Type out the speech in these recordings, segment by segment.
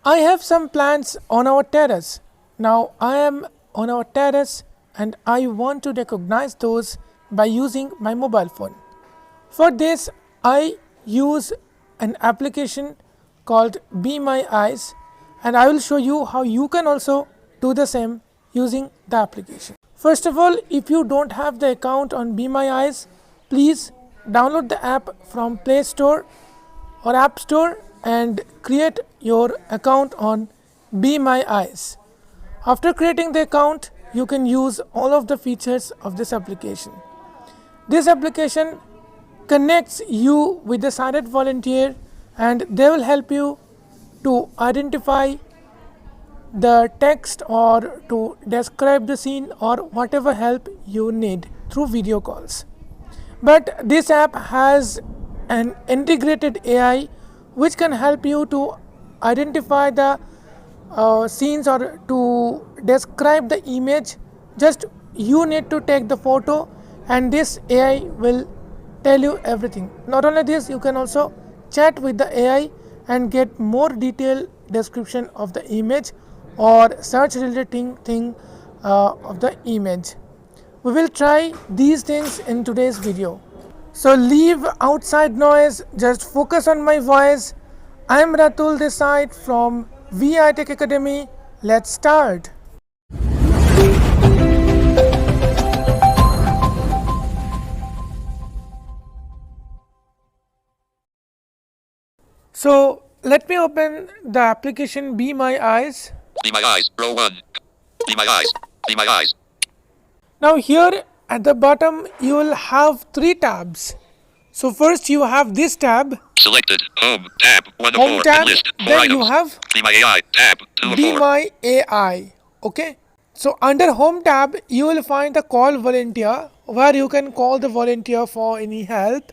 I have some plants on our terrace. Now I am on our terrace and I want to recognize those by using my mobile phone. For this, I use an application called Be My Eyes, and I will show you how you can also do the same using the application. First of all, if you don't have the account on Be My Eyes, please download the app from Play Store or App Store and create your account on Be My Eyes. After creating the account, you can use all of the features of this application. This application connects you with the silent volunteer and they will help you to identify the text or to describe the scene or whatever help you need through video calls. But this app has an integrated AI which can help you to identify the scenes or to describe the image. Just you need to take the photo and this AI will tell you everything. Not only this, you can also chat with the AI and get more detailed description of the image or search relating thing of the image. We will try these things in today's video. So leave outside noise, just focus on my voice. I am Ratul this side from VI Tech Academy. Let's start. So let me open the application Be My Eyes. Be My Eyes, row 1. Be My Eyes, Be My Eyes. Now here at the bottom you will have 3 tabs. So first you have this tab, Selected, Home, Tab, 1 of Home 4, tab, List, 4 then items. you have Be My AI, Tab, 2 of Be 4. My AI. Okay. So under Home tab you will find the Call Volunteer where you can call the volunteer for any help,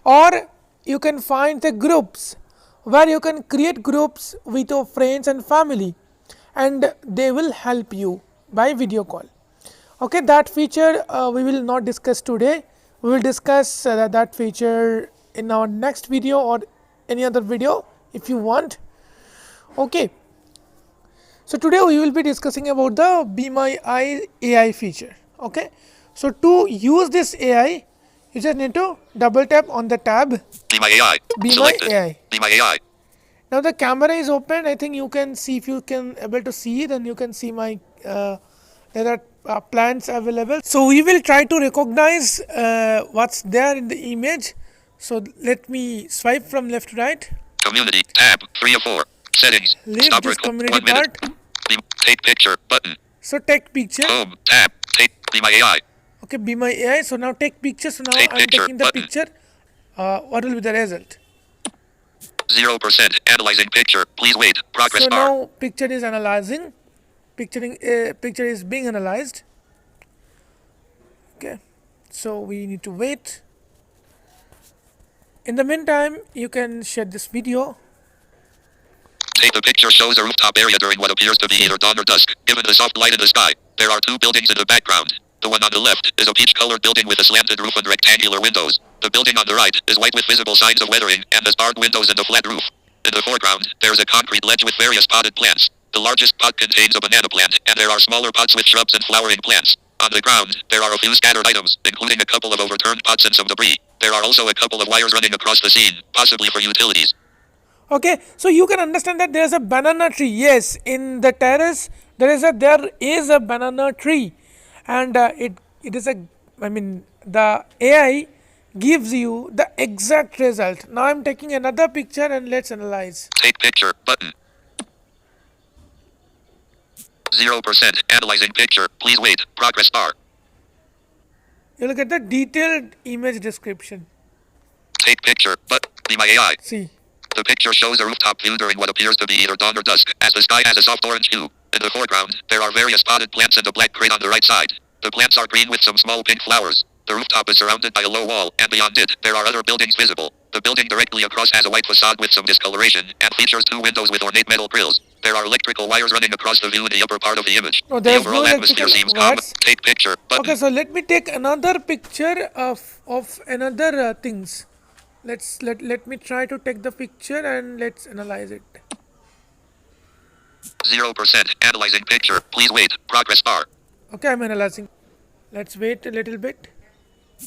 or you can find the Groups where you can create groups with your friends and family and they will help you by video call. Okay, that feature we will not discuss today. We will discuss that feature in our next video or any other video if you want. Okay. So today we will be discussing about the Be My Eye AI feature. Okay. So to use this AI, you just need to double tap on the tab Be My AI, Be selected. My AI. Be My AI. Now the camera is open. I think you can see, if you can able to see, then you can see my there are plants available. So we will try to recognize what's there in the image. So let me swipe from left to right. Community, Tab, 3 of 4. Settings, Leave stop this record, community 1 minute. part. Take picture, button. So take picture. Home, Tab, take, Be My AI. Okay, Be My AI. So now take picture. So now Take I'm picture, taking the button. picture. What will be the result? 0%, analyzing picture, please wait, progress So bar. now picture is analyzing. Picture is being analyzed. Okay, so we need to wait. In the meantime, you can share this video. Take the picture shows a rooftop area during what appears to be either dawn or dusk, given the soft light in the sky. There are 2 buildings in the background. The one on the left is a peach-colored building with a slanted roof and rectangular windows. The building on the right is white with visible signs of weathering and has barred windows and a flat roof. In the foreground, there is a concrete ledge with various potted plants. The largest pot contains a banana plant, and there are smaller pots with shrubs and flowering plants. On the ground, there are a few scattered items, including a couple of overturned pots and some debris. There are also a couple of wires running across the scene, possibly for utilities. Okay, so you can understand that there is a banana tree. Yes, in the terrace there is a banana tree, and it is a, I mean, the AI gives you the exact result. Now I'm taking another picture and let's analyze. Take picture, button. 0%, analyzing picture, please wait, progress bar. You look at the detailed image description. Take picture, but Be My AI. See. The picture shows a rooftop view during what appears to be either dawn or dusk, as the sky has a soft orange hue. In the foreground, there are various potted plants and a black crate on the right side. The plants are green with some small pink flowers. The rooftop is surrounded by a low wall, and beyond it, there are other buildings visible. The building directly across has a white facade with some discoloration, and features 2 windows with ornate metal grills. There are electrical wires running across the view in the upper part of the image. Oh, The there's no overall atmosphere electrical seems calm. wires. Take picture, button. Okay, so let me take another picture of another things. Let me try to take the picture and let's analyze it. 0%. Analyzing picture. Please wait. Progress bar. Okay, I'm analyzing. Let's wait a little bit.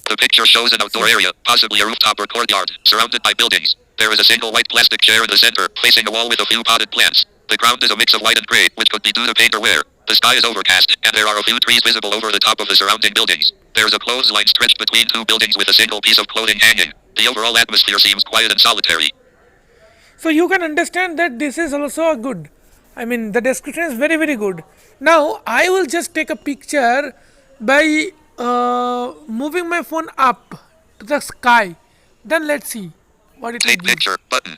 The picture shows an outdoor area, possibly a rooftop or courtyard, surrounded by buildings. There is a single white plastic chair in the center, facing a wall with a few potted plants. The ground is a mix of white and gray, which could be due to paint or wear. The sky is overcast, and there are a few trees visible over the top of the surrounding buildings. There is a clothesline stretched between two buildings with a single piece of clothing hanging. The overall atmosphere seems quiet and solitary. So you can understand that this is also a good. I mean, the description is very, very good. Now, I will just take a picture by moving my phone up to the sky. Then let's see what it will Take give. picture button.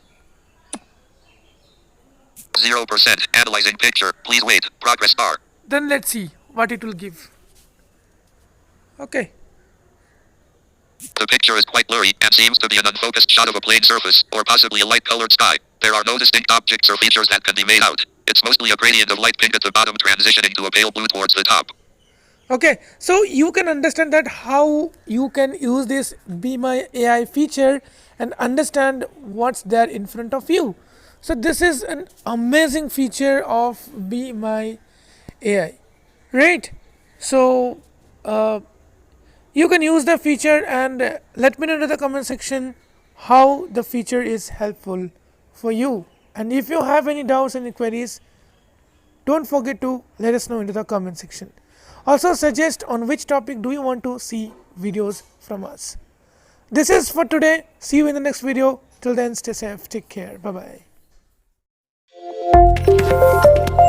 0%. Analyzing picture. Please wait. Progress bar. Then let's see what it will give. Okay. The picture is quite blurry and seems to be an unfocused shot of a plain surface, or possibly a light-colored sky. There are no distinct objects or features that can be made out. It's mostly a gradient of light pink at the bottom transitioning to a pale blue towards the top. Okay, so you can understand that how you can use this Be My AI feature and understand what's there in front of you. So this is an amazing feature of Be My AI, right? So you can use the feature and let me know in the comment section how the feature is helpful for you. And if you have any doubts and queries, don't forget to let us know into the comment section. Also suggest on which topic do you want to see videos from us. This is for today. See you in the next video. Till then, stay safe. Take care. Bye bye.